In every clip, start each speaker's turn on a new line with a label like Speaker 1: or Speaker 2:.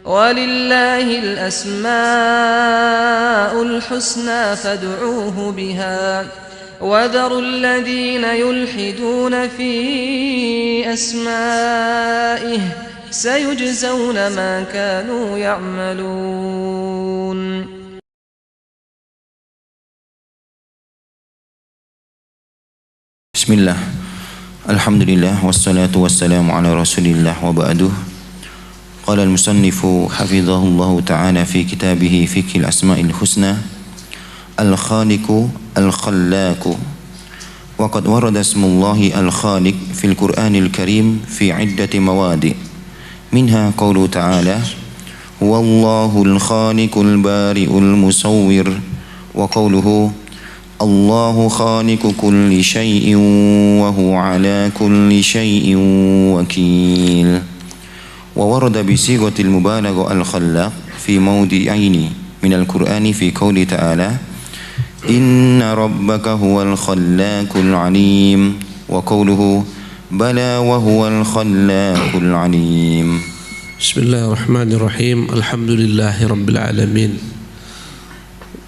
Speaker 1: ولله الأسماء الحسنى فادعوه بها وذروا الذين يلحدون في أسمائه سيجزون ما كانوا يعملون.
Speaker 2: Bismillah, alhamdulillah, wassalatu wassalamu ala rasulillah wa ba'duh. Qala al-musannifu hafizahullahu ta'ala fi kitabih fiqhil asma'il husna al-khaliqu al-khallaqu wa qad warada ismullahi al-khaliq fil Qur'anil Karim fi iddati mawadi' minha qawlu ta'ala huwallahu al-khaliqul bari'ul musawwir wa qawluhu Allahu khaliqu kulli syai'in wa huwa ala kulli syai'in wakil. Wa warada bi sighatil mubalaghah al-khallaq fi mawdi'aini min al-Qur'ani fi qouli ta'ala inna rabbaka huwal khallaqul alim wa qawluhu bala wa huwal khallaqul alim.
Speaker 3: Bismillahirrahmanirrahim. Alhamdulillahi rabbil alamin.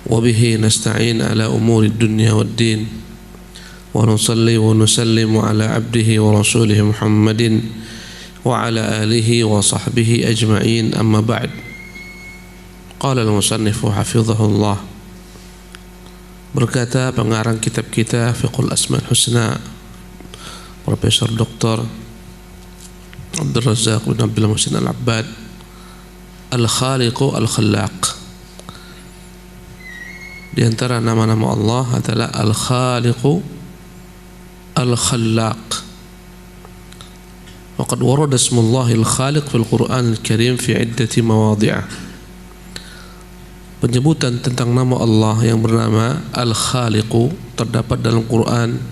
Speaker 3: وبه نستعين على أمور الدنيا والدين ونصلي ونسلم على عبده ورسوله محمد وعلى آله وصحبه أجمعين أما بعد. قال المصنف حفظه الله, berkata pengarang kitab kita Fiqhul Asma'il Husna Profesor Dr. Abdul Razak bin Abdul Muhsin Al-Abbad, Al-Khaliqu Al-Khallaq, di antara nama-nama Allah adalah Al-Khaliqu Al-Khallaq. Wa qad warada ismullahi Al-Khaliq fil Qur'anil Karim fi iddati mawadhi'ah. Penyebutan tentang nama Allah yang bernama Al-Khaliqu terdapat dalam Quran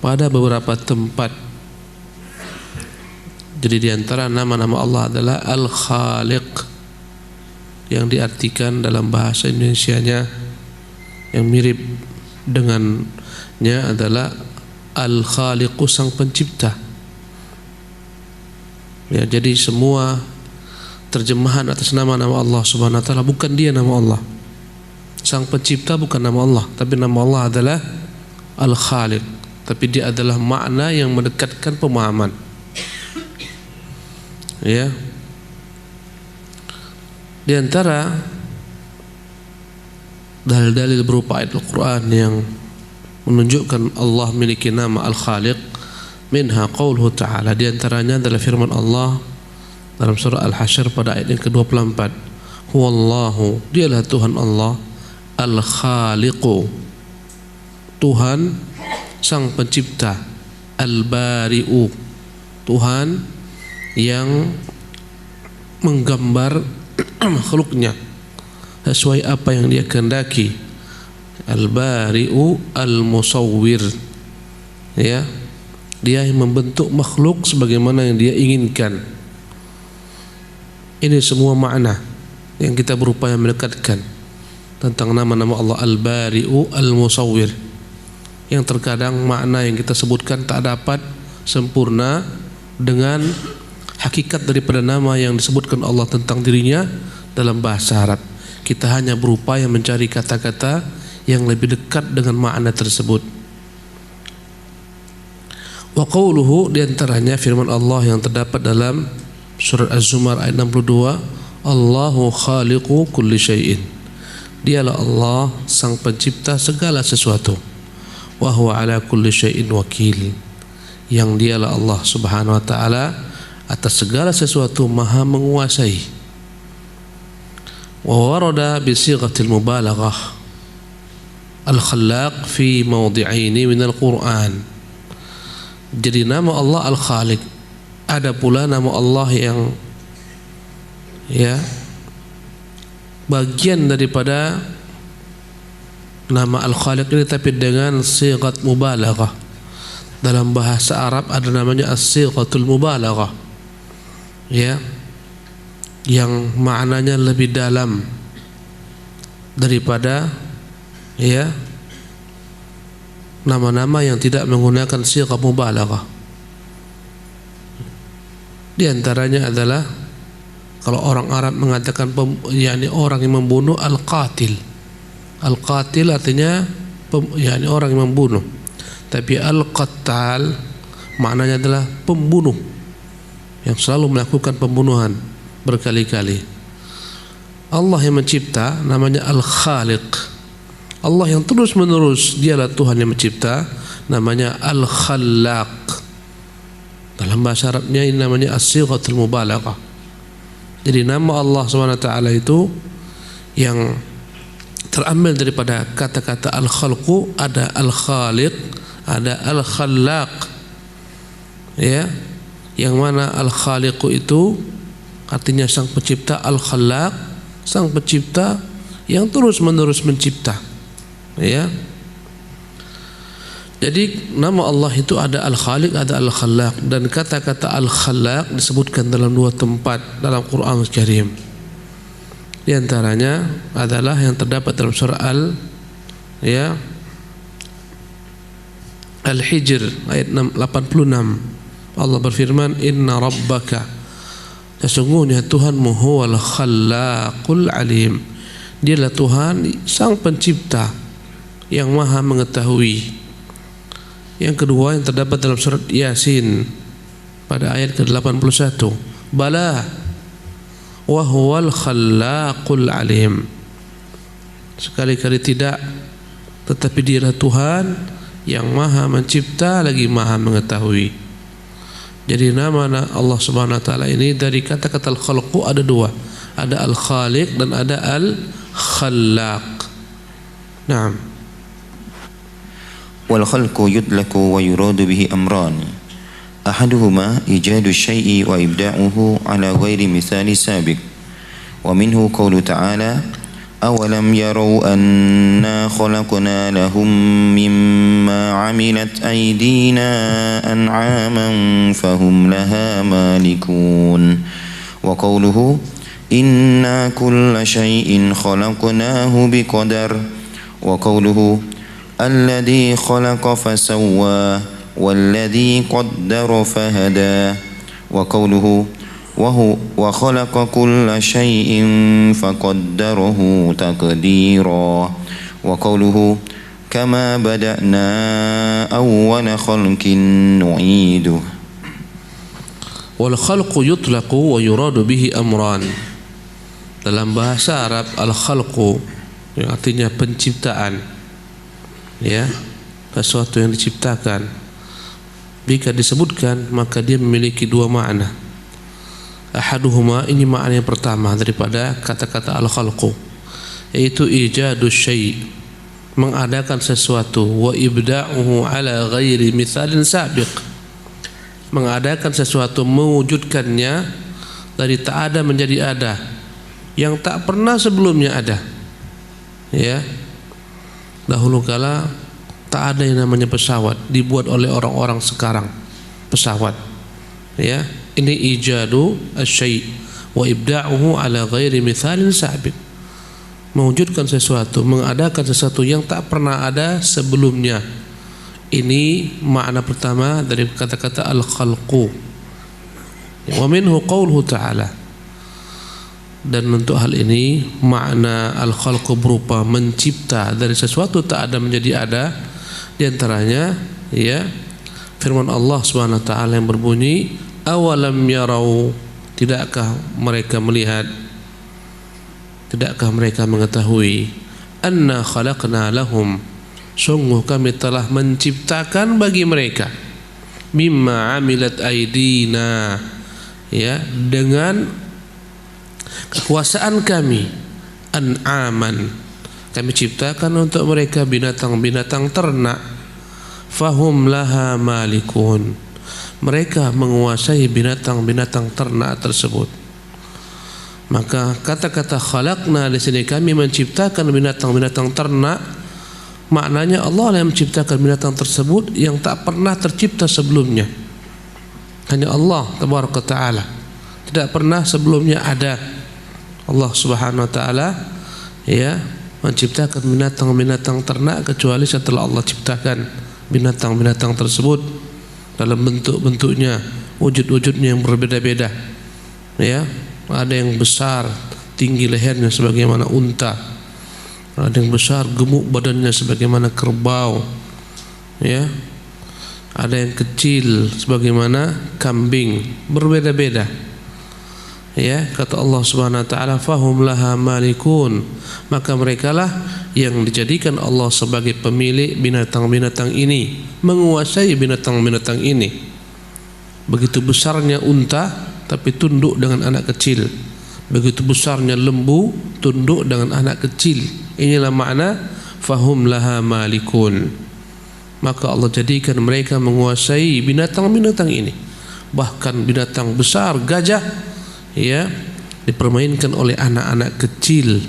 Speaker 3: pada beberapa tempat. Jadi di antara nama-nama Allah adalah Al-Khaliq yang diartikan dalam bahasa Indonesianya yang mirip dengannya adalah Al-Khaliqu, sang pencipta. Ya, jadi semua terjemahan atas nama-nama Allah Subhanahu wa taala bukan dia nama Allah. Sang pencipta bukan nama Allah, tapi nama Allah adalah Al-Khaliq. Tapi dia adalah makna yang mendekatkan pemahaman. Ya. Di antara dalil-dalil berupa ayat Al-Quran yang menunjukkan Allah memiliki nama Al-Khaliq, minha qauluhu ta'ala, di antaranya adalah firman Allah dalam surah Al-Hasyr pada ayat yang ke-24, huwallahu, dialah Tuhan Allah, Al-Khaliqu, Tuhan sang pencipta, Al-Bari'u, Tuhan yang menggambar makhluknya sesuai apa yang dia kehendaki. Al-Bari'u Al-Musawwir, ya, dia yang membentuk makhluk sebagaimana yang dia inginkan. Ini semua makna yang kita berupaya mendekatkan tentang nama-nama Allah Al-Bari'u Al-Musawwir, yang terkadang makna yang kita sebutkan tak dapat sempurna dengan hakikat daripada nama yang disebutkan Allah tentang dirinya dalam bahasa Arab. Kita hanya berupaya mencari kata-kata yang lebih dekat dengan makna tersebut. Wa qawluhu, di antaranya firman Allah yang terdapat dalam surat Az-Zumar ayat 62, Allahu khaliqu kulli syai'in, dialah Allah sang pencipta segala sesuatu, wa huwa ala kulli syai'in wakil, yang dialah Allah Subhanahu wa taala atas segala sesuatu maha menguasai. Wa warada bi sighatil mubalaghah Al-Khallaq fi mawdi'aini min Al-Quran. Jadi nama Allah Al-Khaliq, ada pula nama Allah yang bagian daripada nama Al-Khaliq ini tapi dengan sighat mubalaghah. Dalam bahasa Arab ada namanya as-sighatul mubalaghah, yang maknanya lebih dalam daripada nama-nama yang tidak menggunakan sighah mubalaghah. Di antaranya adalah Kalau orang Arab mengatakan orang yang membunuh al-qatil. Al-qatil artinya orang yang membunuh. Tapi al-qattal maknanya adalah pembunuh yang selalu melakukan pembunuhan berkali-kali. Allah yang mencipta namanya Al-Khaliq. Allah yang terus-menerus, dialah Tuhan yang mencipta, namanya Al-Khallaq. Dalam bahasa Arabnya ini namanya as-sighatul mubalaghah. Jadi nama Allah SWT itu yang terambil daripada kata-kata al-khalqu, ada al-khaliq, ada al-khallaq. Ya, yang mana al-khaliqu itu artinya sang pencipta, al-khallaq sang pencipta yang terus-menerus mencipta. Ya. Jadi nama Allah itu ada Al-Khaliq, ada Al-Khallaq, dan kata-kata Al-Khallaq disebutkan dalam 2 tempat dalam Quran Karim. Di antaranya adalah yang terdapat dalam surah Al-Hijr ayat 86. Allah berfirman, Inna rabbaka, sesungguhnya Tuhanmu huwal khallaqul alim. Dialah Tuhan sang pencipta yang maha mengetahui. Yang kedua yang terdapat dalam surat Yasin pada ayat ke-81, Bala wa huwal khallaqul alim. Sekali-kali tidak, tetapi dialah Tuhan yang maha mencipta lagi maha mengetahui. Jadi nama Allah Subhanahu wa taala ini dari kata-kata al-khalqu ada 2, ada al-khaliq dan ada al-khallaq. Naam.
Speaker 2: والخلق يطلق ويراد به أمران أحدهما إيجاد الشيء وإبداعه على غير مثال سابق ومنه قول تعالى أولم يروا أنا خلقنا لهم مما عملت أيدينا أنعاما فهم لها مالكون وقوله إنا كل شيء خلقناه بقدر وقوله الذي خلق فسوى والذي قدر فهدى وقوله وخلق كل شيء فقدره تقديرا وقوله كما بدأنا أول خلق نعيده.
Speaker 3: والخلق يطلق ويراد به أمران. Dalam bahasa Arab al-khalqu yang artinya penciptaan, ya, sesuatu yang diciptakan. Jika disebutkan maka dia memiliki 2 makna. Ahaduhuma, ini makna yang pertama daripada kata-kata al-khalqu, yaitu ijadus syai', mengadakan sesuatu, wa ibda'uhu ala ghairi mithalin sabiq, mengadakan sesuatu, mewujudkannya dari tak ada menjadi ada, yang tak pernah sebelumnya ada. Ya, dahulu kala tak ada yang namanya pesawat, dibuat oleh orang-orang sekarang pesawat. Ya, ini ijadu asy-syai' wa ibda'uhu ala ghairi mithalin sabiq, mewujudkan sesuatu, mengadakan sesuatu yang tak pernah ada sebelumnya. Ini makna pertama dari kata-kata al-khalqu. Wa minhu qauluhu ta'ala, dan untuk hal ini makna al-khalqu berupa mencipta dari sesuatu tak ada menjadi ada. Di antaranya, ya, firman Allah Subhanahu wa taala yang berbunyi, awalam yarau, tidakkah mereka melihat, tidakkah mereka mengetahui, anna khalaqna lahum, sungguh kami telah menciptakan bagi mereka, mimma amilat aidina, ya, dengan kekuasaan kami, an'aman, kami ciptakan untuk mereka binatang-binatang ternak, fahum laha malikun, mereka menguasai binatang-binatang ternak tersebut. Maka kata-kata khalaqna di sini, kami menciptakan binatang-binatang ternak, maknanya Allah yang menciptakan binatang tersebut yang tak pernah tercipta sebelumnya. Hanya Allah tabaraka taala, tidak pernah sebelumnya ada. Allah Subhanahu wa taala, ya, menciptakan binatang-binatang ternak kecuali setelah Allah ciptakan binatang-binatang tersebut dalam bentuk-bentuknya, wujud-wujudnya yang berbeda-beda. Ya, ada yang besar, tinggi lehernya sebagaimana unta, ada yang besar, gemuk badannya sebagaimana kerbau, ya. Ada yang kecil sebagaimana kambing, berbeda-beda. Ya, kata Allah Subhanahu wa taala, fahum laha malikun, maka merekalah yang dijadikan Allah sebagai pemilik binatang-binatang ini, menguasai binatang-binatang ini. Begitu besarnya unta tapi tunduk dengan anak kecil, begitu besarnya lembu tunduk dengan anak kecil. Inilah makna fahum laha malikun. Maka Allah jadikan mereka menguasai binatang-binatang ini. Bahkan binatang besar, gajah, ya, dipermainkan oleh anak-anak kecil.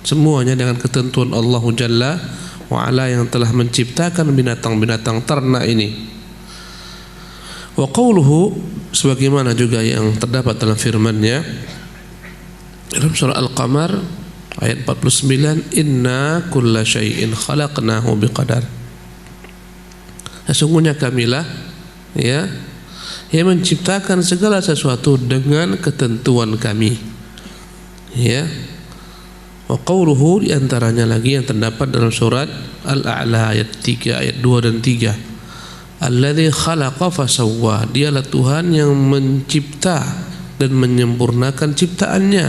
Speaker 3: Semuanya dengan ketentuan Allah Jalla wa Ala yang telah menciptakan binatang-binatang ternak ini. Wa qawluhu, sebagaimana juga yang terdapat dalam firman-Nya dalam surah Al-Qamar ayat 49, inna kulla syai'in khalaqnahu biqadar. Sesungguhnya kamilah, ya, yang menciptakan segala sesuatu dengan ketentuan kami. Ya. Wa qawluhu, diantaranya lagi yang terdapat dalam surat Al-A'la ayat 3, ayat 2 dan 3. Alladzi khalaqa fasawwa, dialah Tuhan yang mencipta dan menyempurnakan ciptaannya.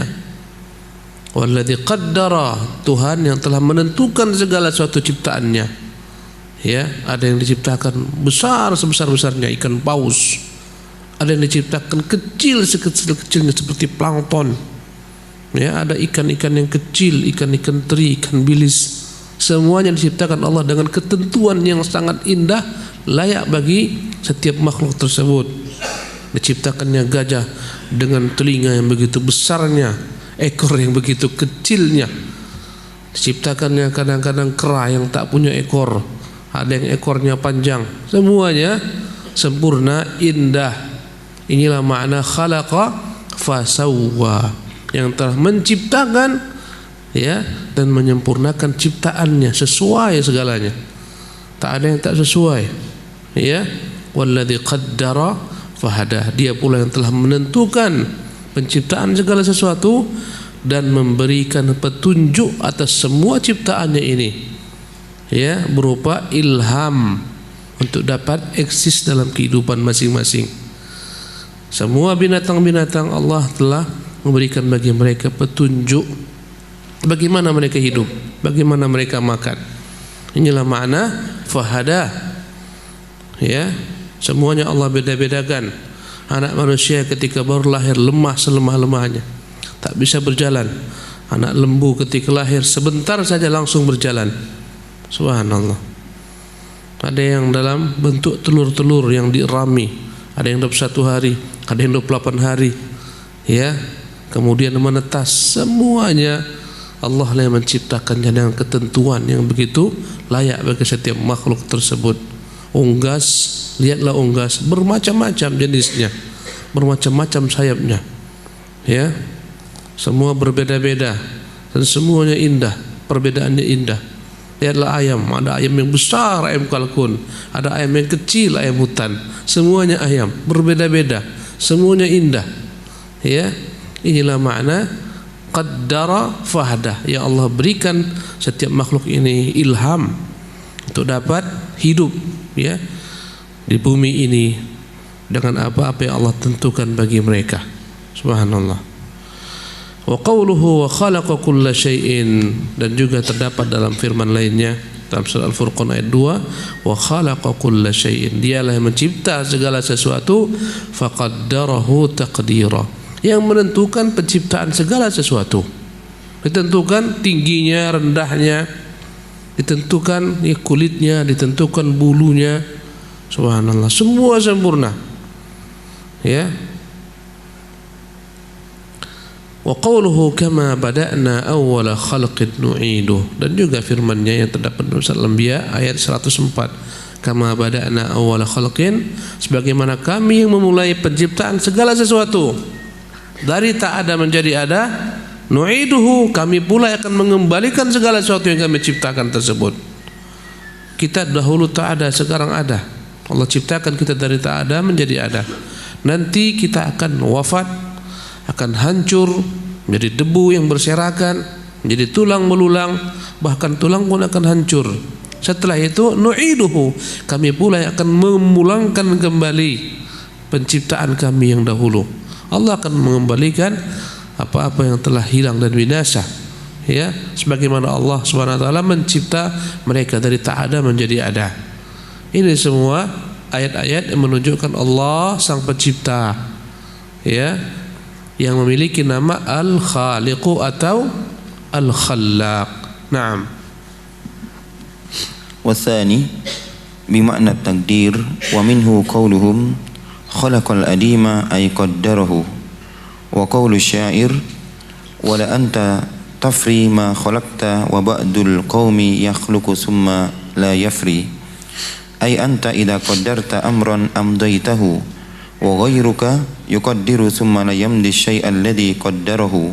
Speaker 3: Walladzi qaddara, Tuhan yang telah menentukan segala sesuatu ciptaannya. Ya, ada yang diciptakan besar sebesar-besarnya ikan paus, ada yang diciptakan kecil sekecil-kecilnya seperti plankton. Ya, ada ikan-ikan yang kecil, ikan-ikan teri, ikan bilis. Semuanya diciptakan Allah dengan ketentuan yang sangat indah, layak bagi setiap makhluk tersebut. Diciptakannya gajah dengan telinga yang begitu besarnya, ekor yang begitu kecilnya. Diciptakannya kadang-kadang kera yang tak punya ekor, ada yang ekornya panjang. Semuanya sempurna, indah. Inilah makna khalaqa fasawwa, yang telah menciptakan, ya, dan menyempurnakan ciptaannya sesuai segalanya. Tak ada yang tak sesuai. Ya, walladzi qaddara fahada, dia pula yang telah menentukan penciptaan segala sesuatu dan memberikan petunjuk atas semua ciptaannya ini, ya, berupa ilham untuk dapat eksis dalam kehidupan masing-masing. Semua binatang-binatang Allah telah memberikan bagi mereka petunjuk bagaimana mereka hidup, bagaimana mereka makan. Inilah makna fahada. Ya, semuanya Allah beda-bedakan. Anak manusia ketika baru lahir lemah selemah-lemahnya, tak bisa berjalan. Anak lembu ketika lahir sebentar saja langsung berjalan. Subhanallah. Ada yang dalam bentuk telur-telur yang dirami, ada yang 21 hari, ada yang 28 hari, ya, kemudian menetas. Semuanya Allah yang menciptakannya dengan ketentuan yang begitu layak bagi setiap makhluk tersebut. Unggas, lihatlah unggas, bermacam-macam jenisnya, bermacam-macam sayapnya, ya, semua berbeda-beda dan semuanya indah, perbedaannya indah. Lihatlah ayam, ada ayam yang besar, ayam kalkun, ada ayam yang kecil, ayam hutan. Semuanya ayam, berbeda-beda, semuanya indah. Ya, inilah makna qaddara fahada, yang Allah berikan setiap makhluk ini ilham untuk dapat hidup, ya, di bumi ini dengan apa-apa yang Allah tentukan bagi mereka. Subhanallah. Wa qawluhu wa khalaqa kulla syai'in, dan juga terdapat dalam firman lainnya dalam surah Al-Furqan ayat 2, wa khalaqa kulla syai'in, dialah yang mencipta segala sesuatu, faqaddarahu taqdira, yang menentukan penciptaan segala sesuatu, ditentukan tingginya, rendahnya, ditentukan kulitnya, ditentukan bulunya. Subhanallah, semua sempurna. Ya. Wa qawluhu kama bada'na awwala khalqin nu'iduh, dan juga firman-Nya yang terdapat dalam surah Al-Anbiya ayat 104, kama bada'na awwala khalqin, sebagaimana kami yang memulai penciptaan segala sesuatu dari tak ada menjadi ada, nu'iduhu, kami pula akan mengembalikan segala sesuatu yang kami ciptakan tersebut. Kita dahulu tak ada, sekarang ada. Allah ciptakan kita dari tak ada menjadi ada. Nanti kita akan wafat, akan hancur, menjadi debu yang berserakan, menjadi tulang belulang, bahkan tulang pun akan hancur. Setelah itu nu'iduhu, kami pula yang akan memulangkan kembali penciptaan kami yang dahulu. Allah akan mengembalikan apa-apa yang telah hilang dan binasa, ya, sebagaimana Allah Subhanahu wa taala mencipta mereka dari tak ada menjadi ada. Ini semua ayat-ayat yang menunjukkan Allah sang pencipta, ya, yang memiliki nama Al-Khaliqu atau Al-Khallaq. Naam.
Speaker 2: Wathani bima'na at-taqdir wa minhu qawluhum khalaqal adima ay qaddarahu wa qawlu syair wa la anta tafri ma khalaqta wa ba'dul qaumi yakhluqu summa la yafri ay anta idza qaddarta amran amdaytahu wa ghayruka yuqaddiru summa la yamdi syai'a alladhi qaddarahu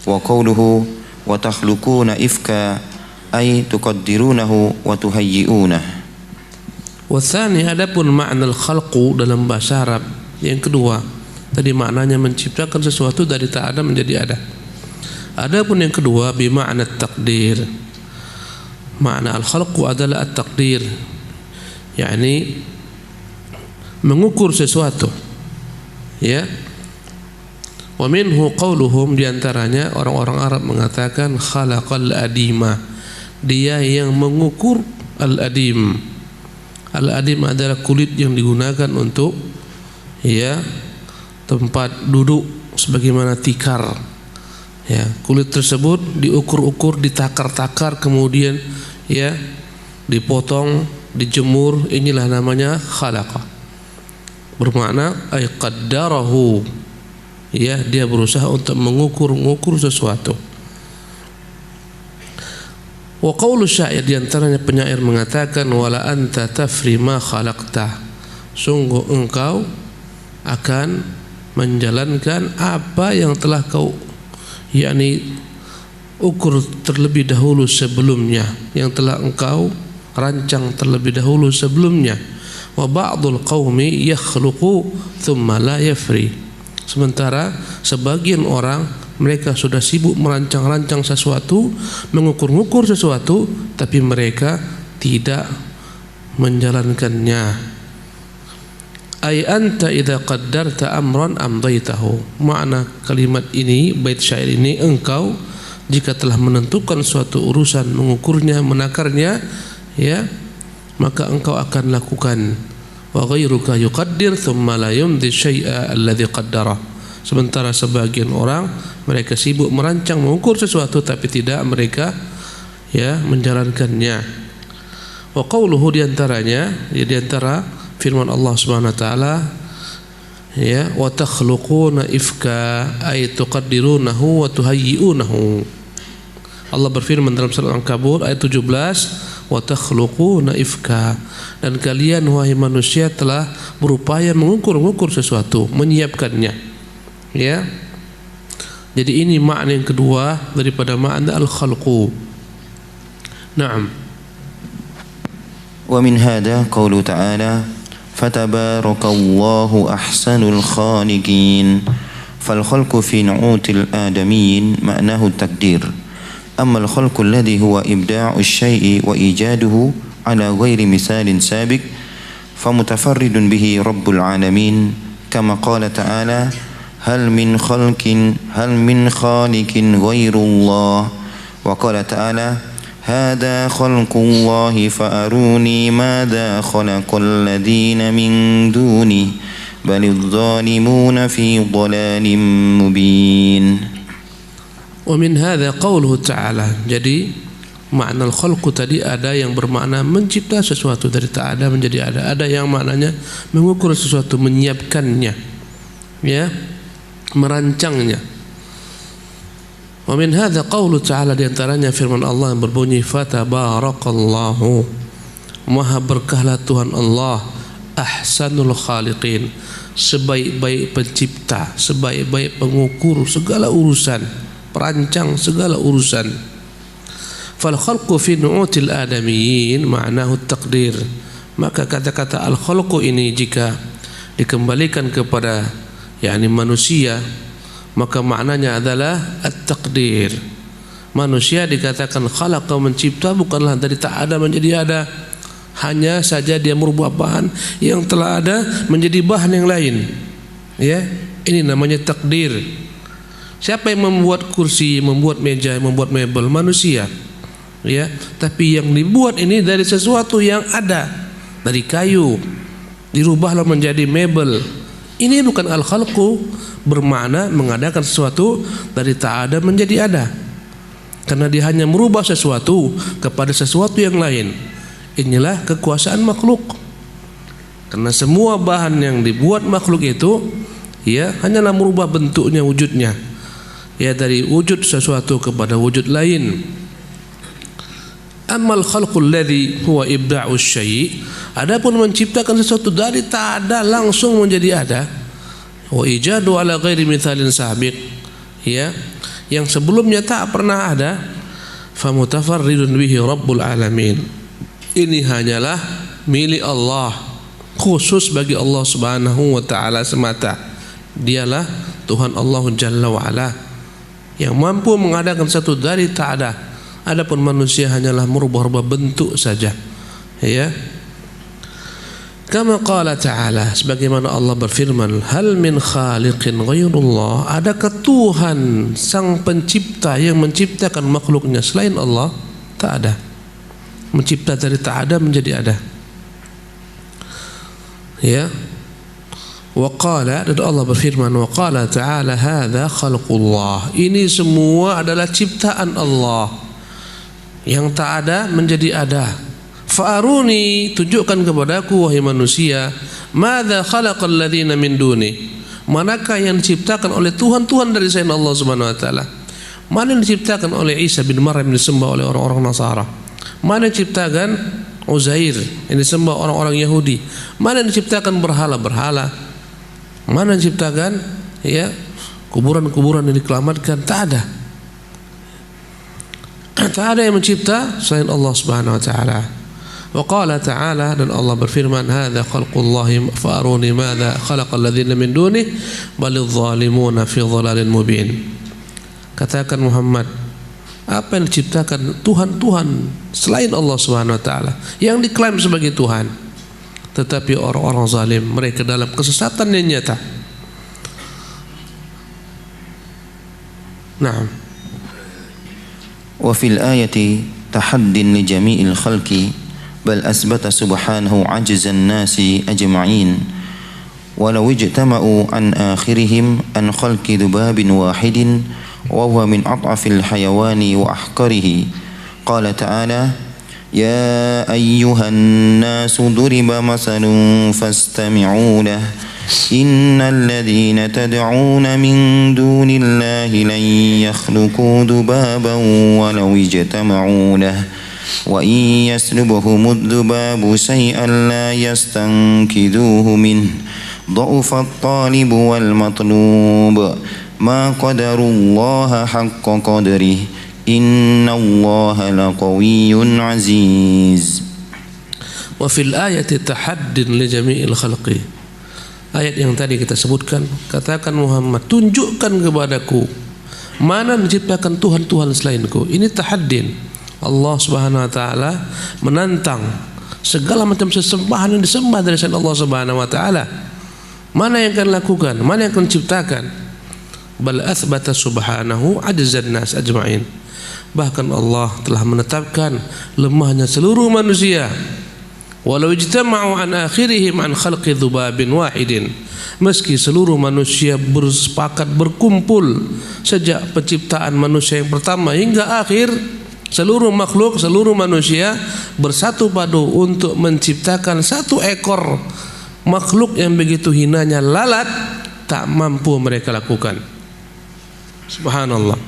Speaker 2: wa qawluhu wa takhluquna ifka ay tuqaddirunahu wa tuhayyi'unah.
Speaker 3: Wathani, adapun makna al-khalqu dalam bahasa Arab yang kedua, tadi maknanya menciptakan sesuatu dari tak ada menjadi ada. Adapun yang kedua bimakna takdir, makna al-khalqu adalah at-takdir, yakni mengukur sesuatu, ya. Wa minhu qauluhum, diantaranya orang-orang Arab mengatakan khalaqal adima, dia yang mengukur al-adim. Al-adim adalah kulit yang digunakan untuk, ya, tempat duduk sebagaimana tikar. Ya, kulit tersebut diukur-ukur, ditakar-takar, kemudian, ya, dipotong, dijemur. Inilah namanya khalaqa. Bermakna ay qaddarahu. Ya, dia berusaha untuk mengukur sesuatu. Wa qawlu syair, diantaranya penyair mengatakan wala anta tafri ma khalaqta, sungguh engkau akan menjalankan apa yang telah kau, yakni ukur terlebih dahulu sebelumnya, yang telah engkau rancang terlebih dahulu sebelumnya. Wa ba'dul qaumi yakhluqu thumma la yafri, sementara sebagian orang mereka sudah sibuk merancang-rancang sesuatu, mengukur-ngukur sesuatu, tapi mereka tidak menjalankannya. Ay anta idza qaddarta amran amdaitahu. Makna kalimat ini, bait syair ini, engkau jika telah menentukan suatu urusan, mengukurnya, menakarnya, ya, maka engkau akan lakukan. Wa ghairuka yuqaddir thumma la yumdi syai'a alladhi qaddara. Sementara sebagian orang mereka sibuk merancang, mengukur sesuatu, tapi tidak mereka, ya, menjalankannya. Wa qauluhu, diantaranya, ya, diantara firman Allah Subhanahu wa taala, ya, wa takhluquna ifka ay tuqaddirunahu wa tuhayyi'unahu. Allah berfirman dalam surah Al-Ankabut ayat 17, wa takhluquna ifka, dan kalian wahai manusia telah berupaya mengukur sesuatu, menyiapkannya. Ya, jadi ini makna yang kedua daripada makna al-khalqu. Naam.
Speaker 2: Wa min hadha qawlu ta'ala fatabarakallahu ahsanul khaliqin. Fal khalqu fi nu'util adamiyyin ma'nahu at-taqdir. Amma al-khalqu alladhi huwa ibda'u asy-syai'i wa ijaduhu ala ghairi misalin sabiq famutafarridun bihi rabbul alamin kama qala ta'ala hal min khaliqin ghairullah wa qala ta'ala hadha khalqullahi fa'aruni madha khalaqal ladina min duni balidh zalimuna fi dhalalin mubin.
Speaker 3: Wa min hadha qawluhu ta'ala. Jadi makna al-khalqu tadi ada yang bermakna mencipta sesuatu dari tak ada menjadi ada. Ada yang maknanya mengukur sesuatu, menyiapkannya, ya, merancangnya. Wa min hadza qaulu ta'ala, diantaranya firman Allah yang berbunyi fatabarakallahu, maha berkahlah Tuhan Allah, ahsanul khaliqin, sebaik-baik pencipta, sebaik-baik pengukur segala urusan, perancang segala urusan. Fal khalqu fi nu'util adamiyyin ma'nahu at-taqdir. Maka kata-kata al-khalqu ini jika dikembalikan kepada, yakni manusia, maka maknanya adalah at-taqdir. Manusia dikatakan khalaqa, mencipta, bukanlah dari tak ada menjadi ada. Hanya saja dia merubah bahan yang telah ada menjadi bahan yang lain. Ya, ini namanya takdir. Siapa yang membuat kursi, membuat meja, membuat mebel? Manusia. Ya, tapi yang dibuat ini dari sesuatu yang ada, dari kayu, dirubahlah menjadi mebel. Ini bukan al-khalqu, bermakna mengadakan sesuatu dari tak ada menjadi ada. Karena dia hanya merubah sesuatu kepada sesuatu yang lain. Inilah kekuasaan makhluk. Karena semua bahan yang dibuat makhluk itu, ya, hanyalah merubah bentuknya, wujudnya. Ya, dari wujud sesuatu kepada wujud lain. Amal khalqul ladzi huwa ibda'u syai', adapun menciptakan sesuatu dari tak ada langsung menjadi ada, wa ijadu ala ghairi mithalin sabiq, ya, yang sebelumnya tak pernah ada, fa mutafarridun bihi rabbul alamin. Ini hanyalah milik Allah, khusus bagi Allah Subhanahu wa taala semata. Dialah Tuhan Allah Jalla wa ala yang mampu mengadakan satu dari tak ada. Adapun manusia hanyalah merubah-rubah bentuk saja. Ya. Kama qala ta'ala, sebagaimana Allah berfirman, hal min khaliqin ghairullah, adakah Tuhan sang pencipta yang menciptakan makhluknya selain Allah? Tak ada. Mencipta dari tak ada menjadi ada. Ya. Wa qala, dan Allah berfirman, wa qala ta'ala hadza khalqullah, ini semua adalah ciptaan Allah. Yang tak ada menjadi ada. Fa'aruni, tunjukkan kepadaku wahai manusia, madza khalaqal ladzina min duni, manakah yang diciptakan oleh Tuhan-Tuhan dari selain Allah Subhanahu wa taala? Mana yang diciptakan oleh Isa bin Maryam yang disembah oleh orang-orang Nasara? Mana yang diciptakan Uzair yang disembah orang-orang Yahudi? Mana yang diciptakan berhala-berhala? Mana yang diciptakan, ya, kuburan-kuburan yang dikelamatkan? Tak ada. Tak ada yang mencipta selain Allah Subhanahu wa taala. Wa qala ta'ala, dan Allah berfirman, hadza khalqullahi fa'aruni madza khalaqal ladzina min dunihi balidz zalimuna fi dhalalin mubin. Katakan Muhammad, apa yang diciptakan Tuhan-Tuhan selain Allah Subhanahu wa taala yang diklaim sebagai Tuhan, tetapi orang-orang zalim mereka dalam kesesatan yang nyata. Naam.
Speaker 2: وفي الآية تحد لجميع الخلق بل أثبت سبحانه عجز الناس أجمعين ولو اجتمعوا عن آخرهم عن خلق ذباب واحد وهو من أضعف الحيوان وأحقره. قال تعالى يا أيها الناس ضرب مثل فاستمعوا له إن الذين تدعون من دون الله لن يخلقوا ذبابا ولو اجتمعوا له وإن يسلبهم الذباب شيئا لا يستنقذوه منه ضعف الطالب والمطلوب ما قدر الله حق قدره إن الله لقوي عزيز.
Speaker 3: وفي الآية تحد لجميع الخلق, ayat yang tadi kita sebutkan, katakan Muhammad, tunjukkan kepadaku mana menciptakan Tuhan-Tuhan selainku. Ini tahaddin. Allah Subhanahu wa taala menantang segala macam sesembahan yang disembah dari selain Allah Subhanahu wa taala. Mana yang akan lakukan? Mana yang akan ciptakan? Bal athbata subhanahu ajzan nas ajma'in. Bahkan Allah telah menetapkan lemahnya seluruh manusia. Walau ijtama'u an akhirihim an khalqi dhubabin wahidin, meski seluruh manusia bersepakat berkumpul sejak penciptaan manusia yang pertama hingga akhir, seluruh makhluk, seluruh manusia bersatu padu untuk menciptakan satu ekor makhluk yang begitu hinanya lalat, tak mampu mereka lakukan. Subhanallah.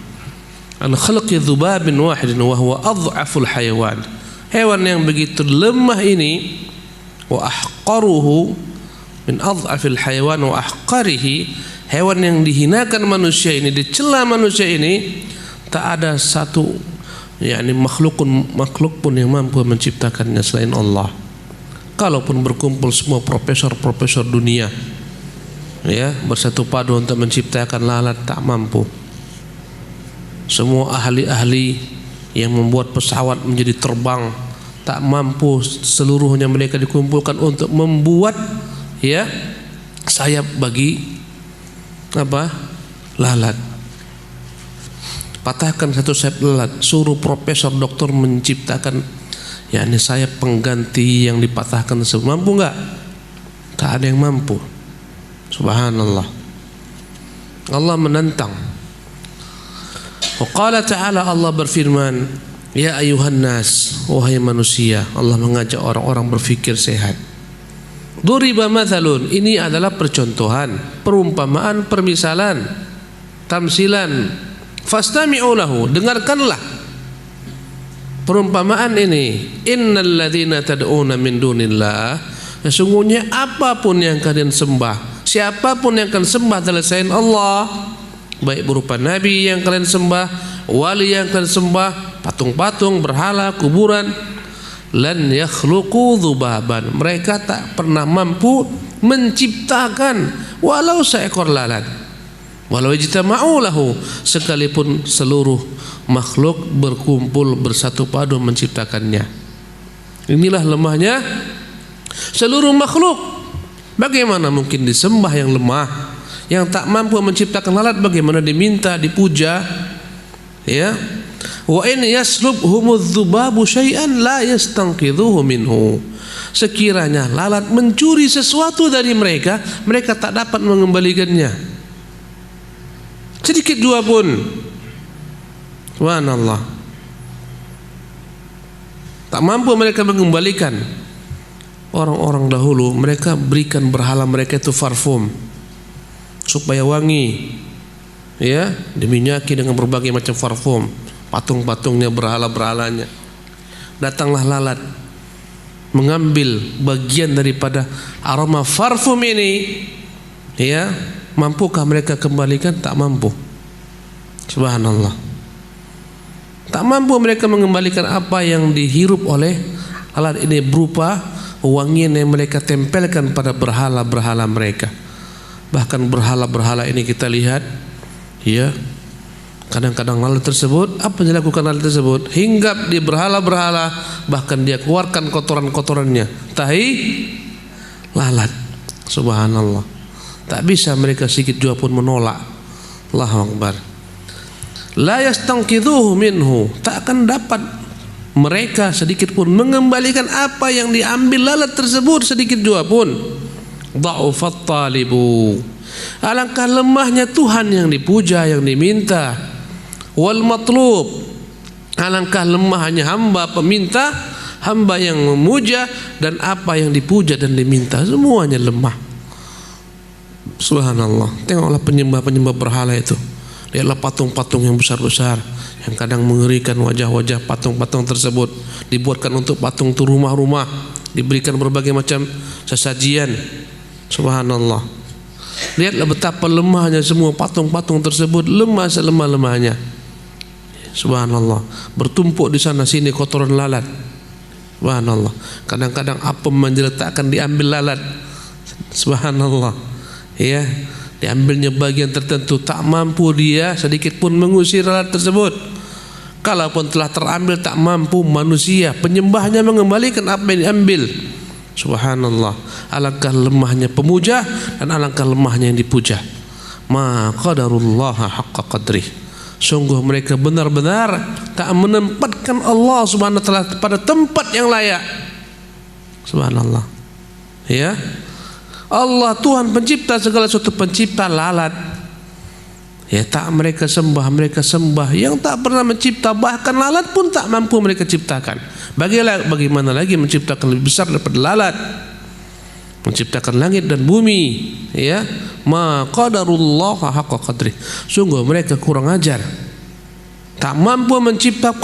Speaker 3: An khalqi dhubabin wahidin wa huwa adhaful hayawan. Hewan yang begitu lemah ini, wa ahqaruhu min adhafil hayawan wa ahqarihi, hewan yang dihinakan manusia ini, dicela manusia ini, tak ada satu makhluk pun yang mampu menciptakannya selain Allah. Kalaupun berkumpul semua profesor-profesor dunia, ya, bersatu padu untuk menciptakan lalat, tak mampu. Semua ahli-ahli yang membuat pesawat menjadi terbang, tak mampu seluruhnya mereka dikumpulkan untuk membuat, ya, sayap bagi apa? Lalat. Patahkan satu sayap lalat, suruh profesor doktor menciptakan, yakni sayap pengganti yang dipatahkan tersebut. Mampu enggak? Tak ada yang mampu. Subhanallah. Allah menantang. Wa qala ta'ala, Allah berfirman, ya ayuhan nas, wahai manusia. Allah mengajak orang-orang berfikir sehat. Duriba mathalun, ini adalah percontohan, perumpamaan, permisalan, tamsilan. Fastami'u lahu, dengarkanlah perumpamaan ini. Innal ladzina tad'una min dunillah, sesungguhnya apapun yang kalian sembah, siapapun yang kalian sembah adalah selain Allah, baik berupa nabi yang kalian sembah, wali yang kalian sembah, patung-patung, berhala, kuburan, lan yakhluqu dzubaban, mereka tak pernah mampu menciptakan walau seekor lalat. Walau ijtama'u lahu, sekalipun seluruh makhluk berkumpul bersatu padu menciptakannya. Inilah lemahnya seluruh makhluk. Bagaimana mungkin disembah yang lemah, yang tak mampu menciptakan lalat, bagaimana diminta, dipuja? Ya. Wa in yaslubhumudz dzubabu syai'an la yastanqidhuhu minhu. Sekiranya lalat mencuri sesuatu dari mereka, mereka tak dapat mengembalikannya sedikit jua pun. Subhanallah. Tak mampu mereka mengembalikan. Orang-orang dahulu mereka berikan berhala mereka itu parfum supaya wangi, ya, diminyaki dengan berbagai macam parfum, patung-patungnya, berhala-berhalanya. Datanglah lalat mengambil bagian daripada aroma parfum ini, ya. Mampukah mereka kembalikan? Tak mampu. Subhanallah. Tak mampu mereka mengembalikan apa yang dihirup oleh alat ini berupa wangian yang mereka tempelkan pada berhala-berhala mereka. Bahkan berhala-berhala ini kita lihat, ya, kadang-kadang lalat tersebut, apa yang dilakukan lalat tersebut? Hinggap di berhala-berhala, bahkan dia keluarkan kotoran-kotorannya, tahi lalat. Subhanallah. Tak bisa mereka sedikit jua pun menolak. Allahu Akbar. La yastanqidhuhu minhu, tak akan dapat mereka sedikit pun mengembalikan apa yang diambil lalat tersebut sedikit jua pun. Dha'ufat talibu, alangkah lemahnya Tuhan yang dipuja, yang diminta. Wal matlub, alangkah lemahnya hamba peminta, hamba yang memuja, dan apa yang dipuja dan diminta, semuanya lemah. Subhanallah. Tengoklah penyembah-penyembah berhala itu. Lihatlah patung-patung yang besar-besar, yang kadang mengerikan wajah-wajah patung-patung tersebut. Dibuatkan untuk patung itu rumah-rumah, diberikan berbagai macam sesajian. Subhanallah. Lihatlah betapa lemahnya semua patung-patung tersebut, lemah selemah-lemahnya. Subhanallah. Bertumpuk di sana sini kotoran lalat. Subhanallah. Kadang-kadang apem diletakkan diambil lalat. Subhanallah. Ya, diambilnya bagian tertentu, tak mampu dia sedikit pun mengusir lalat tersebut. Kalaupun telah terambil, tak mampu manusia penyembahnya mengembalikan apa yang diambil. Subhanallah. Alangkah lemahnya pemuja dan alangkah lemahnya yang dipuja. Ma qadarullaha haqqa qadrih. Sungguh mereka benar-benar tak menempatkan Allah Subhanahu wa taala pada tempat yang layak. Subhanallah. Ya. Allah Tuhan pencipta segala sesuatu, pencipta lalat, ya, tak mereka sembah yang tak pernah mencipta, bahkan lalat pun tak mampu mereka ciptakan. Bagaimana lagi menciptakan lebih besar daripada lalat, menciptakan langit dan bumi, ya. Ma qadarullaha haqqa qadrih. Sungguh mereka kurang ajar, tak mampu mencipta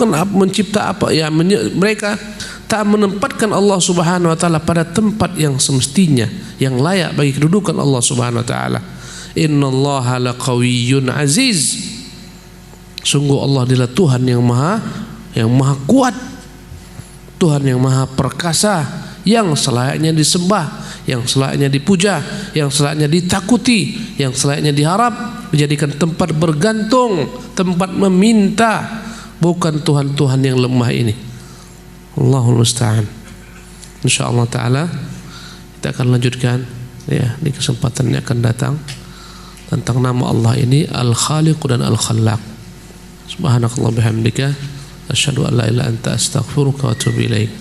Speaker 3: apa, ya, mereka tak menempatkan Allah Subhanahu wa taala pada tempat yang semestinya, yang layak bagi kedudukan Allah Subhanahu wa taala. Innallaha laqawiyyun aziz. Sungguh Allah adalah Tuhan yang maha kuat, Tuhan yang maha perkasa, yang selayaknya disembah, yang selayaknya dipuja, yang selayaknya ditakuti, yang selayaknya diharap, menjadikan tempat bergantung, tempat meminta, bukan Tuhan-Tuhan yang lemah ini. Allahul musta'an. Insyaallah taala kita akan lanjutkan ya di kesempatan yang akan datang tentang nama Allah ini Al-Khaliq dan Al-Khallaq. Subhanakallah bihamdika asyhadu an la ilaha illa anta astaghfiruka wa atubu ilaik.